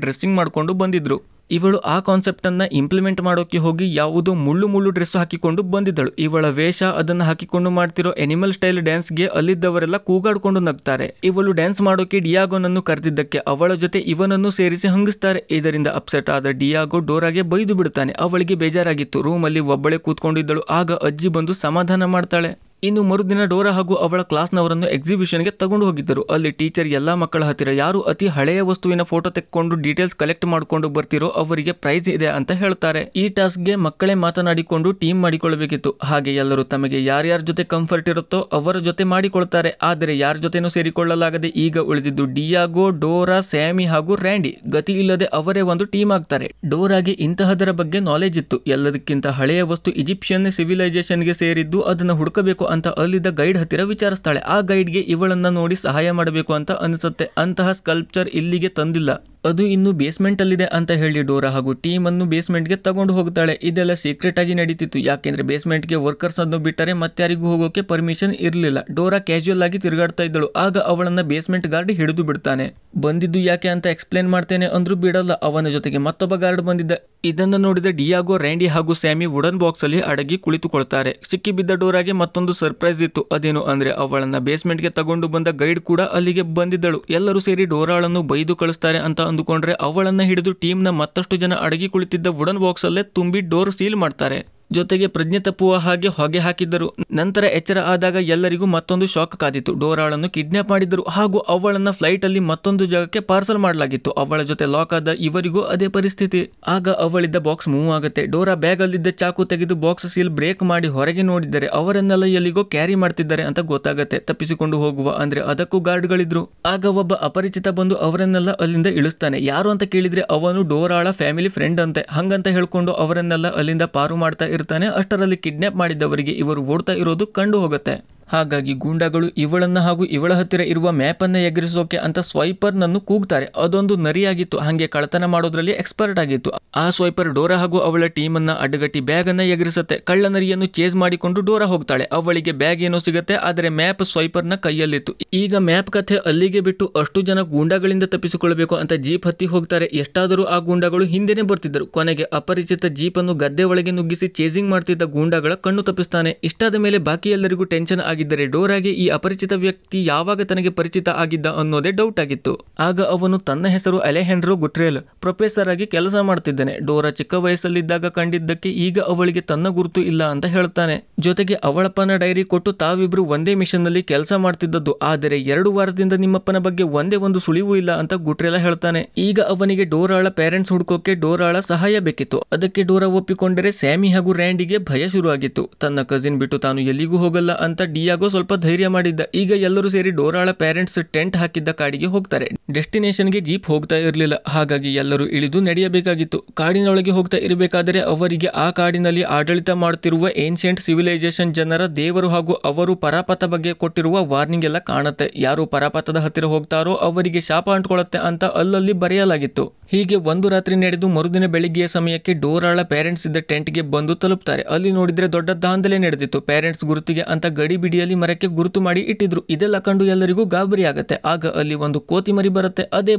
ಡ್ರೆಸ್ಸಿಂಗ್ ಮಾಡ್ಕೊಂಡು ಬಂದಿದ್ರು. ಇವಳು ಆ ಕಾನ್ಸೆಪ್ಟ್ ಅನ್ನ ಇಂಪ್ಲಿಮೆಂಟ್ ಮಾಡೋಕೆ ಹೋಗಿ ಯಾವುದೋ ಮುಳ್ಳು ಡ್ರೆಸ್ ಹಾಕಿಕೊಂಡು ಬಂದಿದ್ದಳು. ಇವಳ ವೇಷ ಅದನ್ನ ಹಾಕಿಕೊಂಡು ಮಾಡ್ತಿರೋ ಎನಿಮಲ್ ಸ್ಟೈಲ್ ಡ್ಯಾನ್ಸ್ ಗೆ ಅಲ್ಲಿದ್ದವರೆಲ್ಲ ಕೂಗಾಡ್ಕೊಂಡು ನಗ್ತಾರೆ. ಇವಳು ಡ್ಯಾನ್ಸ್ ಮಾಡೋಕೆ ಡಿಯಾಗೋನನ್ನು ಕರೆದಿದ್ದಕ್ಕೆ ಅವಳ ಜೊತೆ ಇವನನ್ನು ಸೇರಿಸಿ ಹಂಗಿಸ್ತಾರೆ. ಇದರಿಂದ ಅಪ್ಸೆಟ್ ಆದ ಡಿಯಾಗೋ ಡೋರಾಗೆ ಬೈದು ಬಿಡುತ್ತಾನೆ. ಅವಳಿಗೆ ಬೇಜಾರಾಗಿತ್ತು. ರೂಮ್ ಅಲ್ಲಿ ಒಬ್ಬಳೆ ಕೂತ್ಕೊಂಡಿದ್ದಳು. ಆಗ ಅಜ್ಜಿ ಬಂದು ಸಮಾಧಾನ ಮಾಡ್ತಾಳೆ. ಇನ್ನು ಮರುದಿನ ಡೋರಾ ಹಾಗೂ ಅವಳ ಕ್ಲಾಸ್ನವರನ್ನು ಎಕ್ಸಿಬಿಷನ್ಗೆ ತಗೊಂಡು ಹೋಗಿದ್ದರು. ಅಲ್ಲಿ ಟೀಚರ್ ಎಲ್ಲಾ ಮಕ್ಕಳ ಹತ್ತಿರ ಯಾರು ಅತಿ ಹಳೆಯ ವಸ್ತುವಿನ ಫೋಟೋ ತೆಕ್ಕೊಂಡು ಡೀಟೇಲ್ಸ್ ಕಲೆಕ್ಟ್ ಮಾಡಿಕೊಂಡು ಬರ್ತಿರೋ ಅವರಿಗೆ ಪ್ರೈಸ್ ಇದೆ ಅಂತ ಹೇಳ್ತಾರೆ. ಈ ಟಾಸ್ಕ್ಗೆ ಮಕ್ಕಳೇ ಮಾತನಾಡಿಕೊಂಡು ಟೀಮ್ ಮಾಡಿಕೊಳ್ಳಬೇಕಿತ್ತು. ಹಾಗೆ ಎಲ್ಲರೂ ತಮಗೆ ಯಾರ್ಯಾರ ಜೊತೆ ಕಂಫರ್ಟ್ ಇರುತ್ತೋ ಅವರ ಜೊತೆ ಮಾಡಿಕೊಳ್ತಾರೆ. ಆದರೆ ಯಾರ ಜೊತೆನೂ ಸೇರಿಕೊಳ್ಳಲಾಗದೆ ಈಗ ಉಳಿದಿದ್ದು ಡಿಯಾಗೋ, ಡೋರಾ, ಸ್ಯಾಮಿ ಹಾಗೂ ರ್ಯಾಂಡಿ. ಗತಿ ಇಲ್ಲದೆ ಅವರೇ ಒಂದು ಟೀಮ್ ಆಗ್ತಾರೆ. ಡೋರಾಗೆ ಇಂತಹದರ ಬಗ್ಗೆ ನಾಲೆಜ್ ಇತ್ತು. ಎಲ್ಲದಕ್ಕಿಂತ ಹಳೆಯ ವಸ್ತು ಈಜಿಪ್ಷಿಯನ್ ಸಿವಿಲೈಸೇಷನ್ಗೆ ಸೇರಿದ್ದು, ಅದನ್ನು ಹುಡುಕಬೇಕು ಅಂತ ಅಲ್ಲಿದ್ದ ಗೈಡ್ ಹತ್ತಿರ ವಿಚಾರಿಸ್ತಾಳೆ. ಆ ಗೈಡ್ಗೆ ಇವಳನ್ನ ನೋಡಿ ಸಹಾಯ ಮಾಡಬೇಕು ಅಂತ ಅನಿಸುತ್ತೆ. ಅಂತಹ ಸ್ಕಲ್ಪ್ಚರ್ ಇಲ್ಲಿಗೆ ತಂದಿಲ್ಲ. ಅದು ಇನ್ನು ಬೇಸ್ಮೆಂಟ್ ಅಲ್ಲಿದೆ ಅಂತ ಹೇಳಿ ಡೋರಾ ಹಾಗೂ ಟೀಮ್ ಅನ್ನು ಬೇಸ್ಮೆಂಟ್ಗೆ ತಗೊಂಡು ಹೋಗ್ತಾಳೆ. ಇದೆಲ್ಲ ಸೀಕ್ರೆಟ್ ಆಗಿ ನಡೀತಿತ್ತು, ಯಾಕೆಂದ್ರೆ ಬೇಸ್ಮೆಂಟ್ಗೆ ವರ್ಕರ್ಸ್ ಅನ್ನು ಬಿಟ್ಟರೆ ಮತ್ತಾರಿಗೂ ಹೋಗೋಕೆ ಪರ್ಮಿಷನ್ ಇರಲಿಲ್ಲ. ಡೋರಾ ಕ್ಯಾಶುಯಲ್ ಆಗಿ ತಿರುಗಾಡ್ತಾ ಇದ್ದಳು. ಆಗ ಅವಳನ್ನ ಬೇಸ್ಮೆಂಟ್ ಗಾರ್ಡ್ ಹಿಡಿದು ಬಿಡ್ತಾನೆ. ಬಂದಿದ್ದು ಯಾಕೆ ಅಂತ ಎಕ್ಸ್ಪ್ಲೇನ್ ಮಾಡ್ತೇನೆ ಅಂದ್ರೂ ಬಿಡಲ್ಲ. ಅವನ ಜೊತೆಗೆ ಮತ್ತೊಬ್ಬ ಗಾರ್ಡ್ ಬಂದಿದ್ದ. ಇದನ್ನ ನೋಡಿದ ಡಿಯಾಗೋ, ರ್ಯಾಂಡಿ ಹಾಗೂ ಸ್ಯಾಮಿ ವುಡನ್ ಬಾಕ್ಸ್ ಅಲ್ಲಿ ಅಡಗಿ ಕುಳಿತುಕೊಳ್ತಾರೆ. ಸಿಕ್ಕಿಬಿದ್ದ ಡೋರಾಗೆ ಮತ್ತೊಂದು ಸರ್ಪ್ರೈಸ್ ಇತ್ತು. ಅದೇನು ಅಂದ್ರೆ ಅವಳನ್ನ ಬೇಸ್ಮೆಂಟ್ಗೆ ತಗೊಂಡು ಬಂದ ಗೈಡ್ ಕೂಡ ಅಲ್ಲಿಗೆ ಬಂದಿದ್ದಳು. ಎಲ್ಲರೂ ಸೇರಿ ಡೋರಾಳನ್ನು ಬೈದು ಕಳಿಸ್ತಾರೆ ಅಂತ ಅಂದುಕೊಂಡ್ರೆ ಅವಳನ್ನ ಹಿಡಿದು ಟೀಮ್ನ ಮತ್ತಷ್ಟು ಜನ ಅಡಗಿ ಕುಳಿತಿದ್ದ ವುಡನ್ ಬಾಕ್ಸ್ ಅಲ್ಲೇ ತುಂಬಿ ಡೋರ್ ಸೀಲ್ ಮಾಡ್ತಾರೆ. ಜೊತೆಗೆ ಪ್ರಜ್ಞೆ ತಪ್ಪುವ ಹಾಗೆ ಹೊಗೆ ಹಾಕಿದ್ದರು. ನಂತರ ಎಚ್ಚರ ಆದಾಗ ಎಲ್ಲರಿಗೂ ಮತ್ತೊಂದು ಶಾಕ್ ಕಾದಿತ್ತು. ಡೋರಾಳನ್ನು ಕಿಡ್ನಾಪ್ ಮಾಡಿದ್ದರು ಹಾಗೂ ಅವಳನ್ನ ಫ್ಲೈಟ್ ಅಲ್ಲಿ ಮತ್ತೊಂದು ಜಾಗಕ್ಕೆ ಪಾರ್ಸಲ್ ಮಾಡಲಾಗಿತ್ತು. ಅವಳ ಜೊತೆ ಲಾಕ್ ಆದ ಇವರಿಗೂ ಅದೇ ಪರಿಸ್ಥಿತಿ. ಆಗ ಅವಳಿದ್ದ ಬಾಕ್ಸ್ ಮೂವ್ ಆಗುತ್ತೆ. ಡೋರಾ ಬ್ಯಾಗ್ ಅಲ್ಲಿದ್ದ ಚಾಕು ತೆಗೆದು ಬಾಕ್ಸ್ ಸೀಲ್ ಬ್ರೇಕ್ ಮಾಡಿ ಹೊರಗೆ ನೋಡಿದರೆ ಅವರನ್ನೆಲ್ಲ ಎಲ್ಲಿಗೋ ಕ್ಯಾರಿ ಮಾಡ್ತಿದ್ದಾರೆ ಅಂತ ಗೊತ್ತಾಗತ್ತೆ. ತಪ್ಪಿಸಿಕೊಂಡು ಹೋಗುವ ಅಂದ್ರೆ ಅದಕ್ಕೂ ಗಾರ್ಡ್ಗಳಿದ್ರು. ಆಗ ಒಬ್ಬ ಅಪರಿಚಿತ ಬಂದು ಅವರನ್ನೆಲ್ಲ ಅಲ್ಲಿಂದ ಇಳಿಸ್ತಾನೆ. ಯಾರು ಅಂತ ಕೇಳಿದ್ರೆ ಅವನು ಡೋರಾಳ ಫ್ಯಾಮಿಲಿ ಫ್ರೆಂಡ್ ಅಂತೆ. ಹಂಗಂತ ಹೇಳ್ಕೊಂಡು ಅವರನ್ನೆಲ್ಲ ಅಲ್ಲಿಂದ ಪಾರು ಮಾಡ್ತಾ ಇರ್ತಾನೆ. ಅಷ್ಟರಲ್ಲಿ ಕಿಡ್ನಾಪ್ ಮಾಡಿದವರಿಗೆ ಇವರು ಓಡ್ತಾ ಇರೋದು ಕಂಡು ಹೋಗುತ್ತೆ. ಹಾಗಾಗಿ ಗೂಂಡಾಗಳು ಇವಳನ್ನ ಹಾಗೂ ಇವಳ ಹತ್ತಿರ ಇರುವ ಮ್ಯಾಪ್ ಅನ್ನ ಎಗರಿಸೋಕೆ ಅಂತ ಸ್ವೈಪರ್ ನನ್ನು ಕೂಗ್ತಾರೆ. ಅದೊಂದು ನರಿಯಾಗಿತ್ತು. ಹಾಗೆ ಕಳ್ಳತನ ಮಾಡೋದ್ರಲ್ಲಿ ಎಕ್ಸ್ಪರ್ಟ್ ಆಗಿತ್ತು. ಆ ಸ್ವೈಪರ್ ಡೋರಾ ಹಾಗೂ ಅವಳ ಟೀಮ್ ಅನ್ನ ಅಡ್ಡಗಟ್ಟಿ ಬ್ಯಾಗ್ ಅನ್ನ ಎಗರಿಸುತ್ತೆ. ಕಳ್ಳ ನರಿಯನ್ನು ಚೇಸ್ ಮಾಡಿಕೊಂಡು ಡೋರಾ ಹೋಗ್ತಾಳೆ. ಅವಳಿಗೆ ಬ್ಯಾಗ್ ಏನೋ ಸಿಗುತ್ತೆ, ಆದರೆ ಮ್ಯಾಪ್ ಸ್ವೈಪರ್ ನ ಕೈಯಲ್ಲಿತ್ತು. ಈಗ ಮ್ಯಾಪ್ ಕಥೆ ಅಲ್ಲಿಗೆ ಬಿಟ್ಟು ಅಷ್ಟು ಜನ ಗೂಂಡಾಗಳಿಂದ ತಪ್ಪಿಸಿಕೊಳ್ಳಬೇಕು ಅಂತ ಜೀಪ್ ಹತ್ತಿ ಹೋಗ್ತಾರೆ. ಎಷ್ಟಾದರೂ ಆ ಗೂಂಡಾಗಳು ಹಿಂದೆನೆ ಬರ್ತಿದ್ದರು. ಕೊನೆಗೆ ಅಪರಿಚಿತ ಜೀಪ್ ಅನ್ನು ಗದ್ದೆ ಒಳಗೆ ನುಗ್ಗಿಸಿ ಚೇಸಿಂಗ್ ಮಾಡ್ತಿದ್ದ ಗೂಂಡಾಗಳ ಕಣ್ಣು ತಪ್ಪಿಸ್ತಾನೆ. ಇಷ್ಟಾದ ಮೇಲೆ ಬಾಕಿ ಎಲ್ಲರಿಗೂ ಟೆನ್ಷನ್ ಆಗಿದ್ದರೆ ಡೋರಾಗೆ ಈ ಅಪರಿಚಿತ ವ್ಯಕ್ತಿ ಯಾವಾಗ ತನಗೆ ಪರಿಚಿತ ಆಗಿದ್ದ ಅನ್ನೋದೇ ಡೌಟ್ ಆಗಿತ್ತು. ಆಗ ಅವನು ತನ್ನ ಹೆಸರು ಅಲೆಹೆಂಡ್ರೋ ಗುಟ್ರೇಲ್, ಪ್ರೊಫೆಸರ್ ಆಗಿ ಕೆಲಸ ಮಾಡ್ತಿದ್ದಾನೆ. ಡೋರಾ ಚಿಕ್ಕ ವಯಸ್ಸಲ್ಲಿದ್ದಾಗ ಕಂಡಿದ್ದಕ್ಕೆ ಈಗ ಅವಳಿಗೆ ತನ್ನ ಗುರುತು ಇಲ್ಲ ಅಂತ ಹೇಳ್ತಾನೆ. ಜೊತೆಗೆ ಅವಳಪ್ಪನ ಡೈರಿ ಕೊಟ್ಟು ತಾವಿಬ್ರು ಒಂದೇ ಮಿಷನ್ ನಲ್ಲಿ ಕೆಲಸ ಮಾಡ್ತಿದ್ದದ್ದು. ಆದರೆ 2 ವಾರದಿಂದ ನಿಮ್ಮಪ್ಪನ ಬಗ್ಗೆ ಒಂದೇ ಒಂದು ಸುಳಿವು ಇಲ್ಲ ಅಂತ ಗುಟ್ರೇಲ ಹೇಳ್ತಾನೆ. ಈಗ ಅವನಿಗೆ ಡೋರಾಳ ಪೇರೆಂಟ್ಸ್ ಹುಡ್ಕೋಕೆ ಡೋರಾಳ ಸಹಾಯ ಬೇಕಿತ್ತು. ಅದಕ್ಕೆ ಡೋರಾ ಒಪ್ಪಿಕೊಂಡರೆ ಸ್ಯಾಮಿ ಹಾಗೂ ರ್ಯಾಂಡಿಗೆ ಭಯ ಶುರುವಾಗಿತ್ತು. ತನ್ನ ಕಸಿನ್ ಬಿಟ್ಟು ತಾನು ಎಲ್ಲಿಗೂ ಹೋಗಲ್ಲ ಅಂತ ಡಿಯಾಗೋ ಸ್ವಲ್ಪ ಧೈರ್ಯ ಮಾಡಿದ್ದ. ಈಗ ಎಲ್ಲರೂ ಸೇರಿ ಡೋರಾಳ ಪೇರೆಂಟ್ಸ್ ಟೆಂಟ್ ಹಾಕಿದ್ದ ಕಾಡಿಗೆ ಹೋಗ್ತಾರೆ. ಡೆಸ್ಟಿನೇಷನ್ಗೆ ಜೀಪ್ ಹೋಗ್ತಾ ಇರಲಿಲ್ಲ. ಹಾಗಾಗಿ ಎಲ್ಲರೂ ಇಳಿದು ನಡೆಯಬೇಕಾಗಿತ್ತು. ಕಾಡಿನೊಳಗೆ ಹೋಗ್ತಾ ಇರಬೇಕಾದರೆ ಅವರಿಗೆ ಆ ಕಾಡಿನಲ್ಲಿ ಆಡಳಿತ ಮಾಡುತ್ತಿರುವ ಏನ್ಷಿಯಂಟ್ ಸಿವಿಲೈಸೇಷನ್ ಜನರ ದೇವರು ಹಾಗೂ ಅವರು ಪರಾಪತ ಬಗ್ಗೆ ಕೊಟ್ಟಿರುವ ವಾರ್ನಿಂಗ್ ಎಲ್ಲ ಕಾಣುತ್ತೆ. ಯಾರು ಪರಾಪತದ ಹತ್ತಿರ ಹೋಗ್ತಾರೋ ಅವರಿಗೆ ಶಾಪ ಅಂಟ್ಕೊಳ್ಳುತ್ತೆ ಅಂತ ಅಲ್ಲಲ್ಲಿ ಬರೆಯಲಾಗಿತ್ತು. ಹೀಗೆ ಒಂದು ರಾತ್ರಿ ನಡೆದು ಮರುದಿನ ಬೆಳಿಗ್ಗೆಯ ಸಮಯಕ್ಕೆ ಡೋರಾಳ ಪೇರೆಂಟ್ಸ್ ಇದ್ದ ಟೆಂಟ್ಗೆ ಬಂದು ತಲುಪ್ತಾರೆ. ಅಲ್ಲಿ ನೋಡಿದ್ರೆ ದೊಡ್ಡ ದಾಂಧಲೆ ನಡೆದಿತ್ತು. ಪೇರೆಂಟ್ಸ್ ಗುರುತಿಗೆ ಅಂತ ಗಡಿ ಬಿಡಿಯಲ್ಲಿ ಮರಕ್ಕೆ ಗುರುತು ಮಾಡಿ ಇಟ್ಟಿದ್ರು. ಇದೆಲ್ಲ ಕಂಡು ಎಲ್ಲರಿಗೂ ಗಾಬರಿ ಆಗುತ್ತೆ. ಆಗ ಅಲ್ಲಿ ಒಂದು ಕೋತಿ ಮರಿ ಬರುತ್ತೆ. ಅದೇ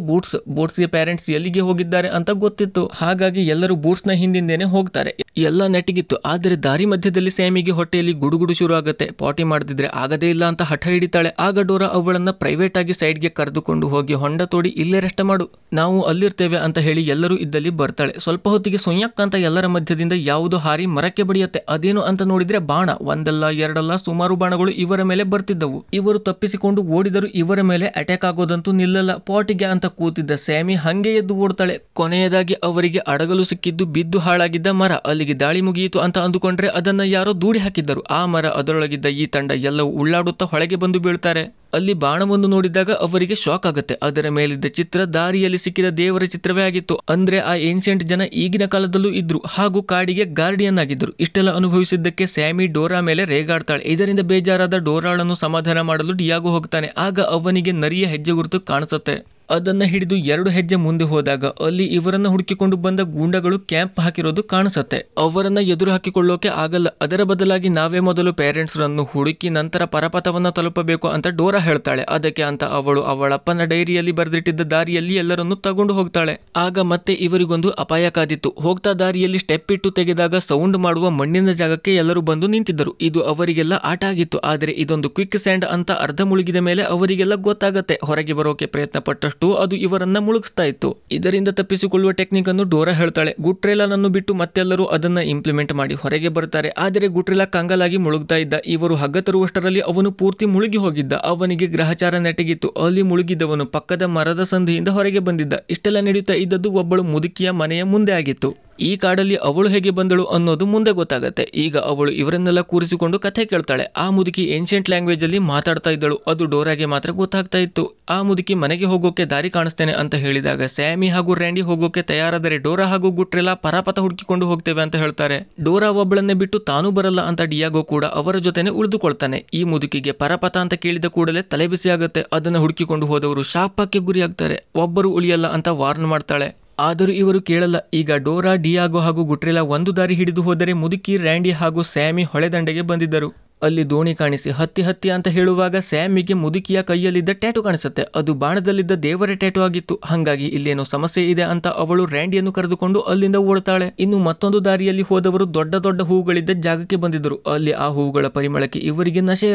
ಬೂಟ್ಸ್ಗೆ ಪೇರೆಂಟ್ಸ್ ಎಲ್ಲಿಗೆ ಹೋಗಿದ್ದಾರೆ ಅಂತ ಗೊತ್ತಿತ್ತು. ಹಾಗಾಗಿ ಎಲ್ಲರೂ ಬೂಟ್ಸ್ ನ ಹಿಂದಿಂದೇನೆ ಹೋಗ್ತಾರೆ. ಎಲ್ಲ ನೆಟ್ಟಿಗಿತ್ತು. ಆದರೆ ದಾರಿ ಮಧ್ಯದಲ್ಲಿ ಸ್ಯಾಮಿಗೆ ಹೊಟ್ಟೆಯಲ್ಲಿ ಗುಡುಗುಡು ಶುರು ಆಗುತ್ತೆ. ಪಾಟಿ ಮಾಡ್ತಿದ್ರೆ ಆಗದೇ ಇಲ್ಲ ಅಂತ ಹಠ ಹಿಡಿತಾಳೆ. ಆಗ ಡೋರಾ ಅವಳನ್ನ ಪ್ರೈವೇಟ್ ಆಗಿ ಸೈಡ್ಗೆ ಕರೆದುಕೊಂಡು ಹೋಗಿ ಹೊಂಡ ತೋಡಿ ಇಲ್ಲೇ ರೆಸ್ಟ್ ಮಾಡು, ನಾವು ಅಲ್ಲಿರ್ತೇವೆ ಅಂತ ಹೇಳಿ ಎಲ್ಲರೂ ಇದ್ದಲ್ಲಿ ಬರ್ತಾಳೆ. ಸ್ವಲ್ಪ ಹೊತ್ತಿಗೆ ಸುಯ್ಯಕ್ ಅಂತ ಎಲ್ಲರ ಮಧ್ಯದಿಂದ ಯಾವುದೋ ಹಾರಿ ಮರಕ್ಕೆ ಬಡಿಯುತ್ತೆ. ಅದೇನು ಅಂತ ನೋಡಿದ್ರೆ ಬಾಣ. ಒಂದಲ್ಲ ಎರಡಲ್ಲ ಸುಮಾರು ಬಾಣಗಳು ಇವರ ಮೇಲೆ ಬರ್ತಿದ್ದವು. ಇವರು ತಪ್ಪಿಸಿಕೊಂಡು ಓಡಿದರು. ಇವರ ಮೇಲೆ ಅಟ್ಯಾಕ್ ಆಗೋದಂತೂ ನಿಲ್ಲಲ್ಲ. ಪಾಟಿಗೆ ಅಂತ ಕೂತಿದ್ದ ಸ್ಯಾಮಿ ಹಂಗೆ ಎದ್ದು ಓಡ್ತಾಳೆ. ಕೊನೆಯದಾಗಿ ಅವರಿಗೆ ಅಡಗಲು ಸಿಕ್ಕಿದ್ದು ಬಿದ್ದು ಹಾಳಾಗಿದ್ದ ಮರ. ಅಲ್ಲಿಗೆ ದಾಳಿ ಮುಗಿಯಿತು ಅಂತ ಅಂದುಕೊಂಡ್ರೆ ಅದನ್ನ ಯಾರೋ ದೂಡಿ ಹಾಕಿದ್ದರು. ಆ ಮರ, ಅದರೊಳಗಿದ್ದ ಈ ತಂಡ ಎಲ್ಲವೂ ಉಳ್ಳಾಡುತ್ತಾ ಹೊಳಗೆ ಬಂದು ಬೀಳ್ತಾರೆ. ಅಲ್ಲಿ ಬಾಣವನ್ನು ನೋಡಿದಾಗ ಅವರಿಗೆ ಶಾಕ್ ಆಗುತ್ತೆ. ಅದರ ಮೇಲಿದ್ದ ಚಿತ್ರ ದಾರಿಯಲ್ಲಿ ಸಿಕ್ಕಿದ ದೇವರ ಚಿತ್ರವೇ ಆಗಿತ್ತು. ಅಂದ್ರೆ ಆ ಏನ್ಷಿಯಂಟ್ ಜನ ಈಗಿನ ಕಾಲದಲ್ಲೂ ಇದ್ರು ಹಾಗೂ ಕಾಡಿಗೆ ಗಾರ್ಡಿಯನ್ ಆಗಿದ್ರು. ಇಷ್ಟೆಲ್ಲ ಅನುಭವಿಸಿದ್ದಕ್ಕೆ ಸ್ಯಾಮಿ ಡೋರಾ ಮೇಲೆ ರೇಗಾಡ್ತಾಳೆ. ಇದರಿಂದ ಬೇಜಾರಾದ ಡೋರಾಳನ್ನು ಸಮಾಧಾನ ಮಾಡಲು ಡಿಯಾಗೋ ಹೋಗ್ತಾನೆ. ಆಗ ಅವನಿಗೆ ನರಿಯ ಹೆಜ್ಜೆ ಗುರುತು ಕಾಣಿಸುತ್ತೆ. ಅದನ್ನ ಹಿಡಿದು 2 ಹೆಜ್ಜೆ ಮುಂದೆ ಹೋದಾಗ ಅಲ್ಲಿ ಇವರನ್ನ ಹುಡುಕಿಕೊಂಡು ಬಂದ ಗೂಂಡಗಳು ಕ್ಯಾಂಪ್ ಹಾಕಿರೋದು ಕಾಣಿಸುತ್ತೆ. ಅವರನ್ನ ಎದುರು ಹಾಕಿಕೊಳ್ಳೋಕೆ ಆಗಲ್ಲ. ಅದರ ಬದಲಾಗಿ ನಾವೇ ಮೊದಲು ಪೇರೆಂಟ್ಸ್ ರನ್ನು ಹುಡುಕಿ ನಂತರ ಪರಪಥವನ್ನ ತಲುಪಬೇಕು ಅಂತ ಡೋರಾ ಹೇಳ್ತಾಳೆ. ಅದಕ್ಕೆ ಅಂತ ಅವಳು ಅವಳಪ್ಪನ ಡೈರಿಯಲ್ಲಿ ಬರೆದಿಟ್ಟಿದ್ದ ದಾರಿಯಲ್ಲಿ ಎಲ್ಲರನ್ನು ತಗೊಂಡು ಹೋಗ್ತಾಳೆ. ಆಗ ಮತ್ತೆ ಇವರಿಗೊಂದು ಅಪಾಯ ಕಾದಿತ್ತು. ಹೋಗ್ತಾ ದಾರಿಯಲ್ಲಿ ಸ್ಟೆಪ್ ಇಟ್ಟು ತೆಗೆದಾಗ ಸೌಂಡ್ ಮಾಡುವ ಮಣ್ಣಿನ ಜಾಗಕ್ಕೆ ಎಲ್ಲರೂ ಬಂದು ನಿಂತಿದ್ದರು. ಇದು ಅವರಿಗೆಲ್ಲ ಆಟ ಆಗಿತ್ತು. ಆದರೆ ಇದೊಂದು ಕ್ವಿಕ್ ಸ್ಯಾಂಡ್ ಅಂತ ಅರ್ಧ ಮುಳುಗಿದ ಮೇಲೆ ಅವರಿಗೆಲ್ಲ ಗೊತ್ತಾಗತ್ತೆ. ಹೊರಗೆ ಬರೋಕೆ ಪ್ರಯತ್ನ ಪಟ್ಟಷ್ಟು ಅದು ಇವರನ್ನ ಮುಳುಗಿಸ್ತಾ ಇತ್ತು. ಇದರಿಂದ ತಪ್ಪಿಸಿಕೊಳ್ಳುವ ಟೆಕ್ನಿಕ್ ಅನ್ನು ಡೋರಾ ಹೇಳ್ತಾಳೆ. ಗುಟ್ರೇಲನನ್ನು ಬಿಟ್ಟು ಮತ್ತೆಲ್ಲರೂ ಅದನ್ನ ಇಂಪ್ಲಿಮೆಂಟ್ ಮಾಡಿ ಹೊರಗೆ ಬರ್ತಾರೆ. ಆದರೆ ಗುಟ್ರೇಲ ಕಂಗಾಲಾಗಿ ಮುಳುಗ್ತಾ ಇದ್ದ. ಇವರು ಹಗ್ಗ ತರುವಷ್ಟರಲ್ಲಿ ಅವನು ಪೂರ್ತಿ ಮುಳುಗಿ ಹೋಗಿದ್ದ. ಅವನಿಗೆ ಗ್ರಹಚಾರ ನೆಟ್ಟಿಗಿತ್ತು. ಅಲ್ಲಿ ಮುಳುಗಿದ್ದವನು ಪಕ್ಕದ ಮರದ ಸಂಧಿಯಿಂದ ಹೊರಗೆ ಬಂದಿದ್ದ. ಇಷ್ಟೆಲ್ಲ ನಡೆಯುತ್ತಾ ಇದ್ದದ್ದು ಒಬ್ಬಳು ಮುದುಕಿಯ ಮನೆಯ ಮುಂದೆ ಆಗಿತ್ತು. ಈ ಕಾಡಲ್ಲಿ ಅವಳು ಹೇಗೆ ಬಂದಳು ಅನ್ನೋದು ಮುಂದೆ ಗೊತ್ತಾಗತ್ತೆ. ಈಗ ಅವಳು ಇವರನ್ನೆಲ್ಲ ಕೂರಿಸಿಕೊಂಡು ಕಥೆ ಕೇಳ್ತಾಳೆ. ಆ ಮುದುಕಿ ಏನ್ಷಿಯಂಟ್ ಲ್ಯಾಂಗ್ವೇಜ್ ಅಲ್ಲಿ ಮಾತಾಡ್ತಾ ಇದ್ದಳು. ಅದು ಡೋರಾಗೆ ಮಾತ್ರ ಗೊತ್ತಾಗ್ತಾ ಇತ್ತು. ಆ ಮುದುಕಿ ಮನೆಗೆ ಹೋಗೋಕೆ ದಾರಿ ಕಾಣಿಸ್ತೇನೆ ಅಂತ ಹೇಳಿದಾಗ ಸ್ಯಾಮಿ ಹಾಗೂ ರ್ಯಾಂಡಿ ಹೋಗೋಕೆ ತಯಾರಾದರೆ ಡೋರಾ ಹಾಗೂ ಗುಟ್ರೆಲ್ಲ ಪರಾಪತ ಹುಡುಕಿಕೊಂಡು ಹೋಗ್ತೇವೆ ಅಂತ ಹೇಳ್ತಾರೆ. ಡೋರಾ ಒಬ್ಬಳನ್ನೇ ಬಿಟ್ಟು ತಾನೂ ಬರಲ್ಲ ಅಂತ ಡಿಯಾಗೋ ಕೂಡ ಅವರ ಜೊತೆನೆ ಉಳಿದುಕೊಳ್ತಾನೆ. ಈ ಮುದುಕಿಗೆ ಪರಾಪತ ಅಂತ ಕೇಳಿದ ಕೂಡಲೇ ತಲೆ ಬಿಸಿ ಆಗುತ್ತೆ. ಅದನ್ನ ಹುಡುಕಿಕೊಂಡು ಹೋದವರು ಶಾಪಕ್ಕೆ ಗುರಿಯಾಗ್ತಾರೆ. ಒಬ್ಬರು ಉಳಿಯಲ್ಲ ಅಂತ ವಾರ್ನ್ ಮಾಡ್ತಾಳೆ. ಆದರೂ ಇವರು ಕೇಳಲ್ಲ. ಈಗ ಡೋರಾ, ಡಿಯಾಗೋ ಹಾಗೂ ಗುಟ್ರೆಲ್ಲ ಒಂದು ದಾರಿ ಹಿಡಿದು ಹೋದರೆ ಮುದುಕಿ, ರ್ಯಾಂಡಿ ಹಾಗೂ ಸ್ಯಾಮಿ ಹೊಳೆದಂಡೆಗೆ ಬಂದಿದ್ದರು. ಅಲ್ಲಿ ದೋಣಿ ಕಾಣಿಸಿ ಹತ್ತಿ ಅಂತ ಹೇಳುವಾಗ ಸ್ಯಾಮಿಗೆ ಮುದುಕಿಯ ಕೈಯಲ್ಲಿದ್ದ ಟ್ಯಾಟು ಕಾಣಿಸುತ್ತೆ. ಅದು ಬಾಣದಲ್ಲಿದ್ದ ದೇವರ ಟ್ಯಾಟು ಆಗಿತ್ತು. ಹಾಗಾಗಿ ಇಲ್ಲೇನೋ ಸಮಸ್ಯೆ ಇದೆ ಅಂತ ಅವಳು ರ್ಯಾಂಡಿಯನ್ನು ಕರೆದುಕೊಂಡು ಅಲ್ಲಿಂದ ಓಡ್ತಾಳೆ. ಇನ್ನು ಮತ್ತೊಂದು ದಾರಿಯಲ್ಲಿ ಹೋದವರು ದೊಡ್ಡ ದೊಡ್ಡ ಹೂವುಗಳಿದ್ದ ಜಾಗಕ್ಕೆ ಬಂದಿದ್ದರು. ಅಲ್ಲಿ ಆ ಹೂವುಗಳ ಪರಿಮಳಕ್ಕೆ ಇವರಿಗೆ ನಶೆ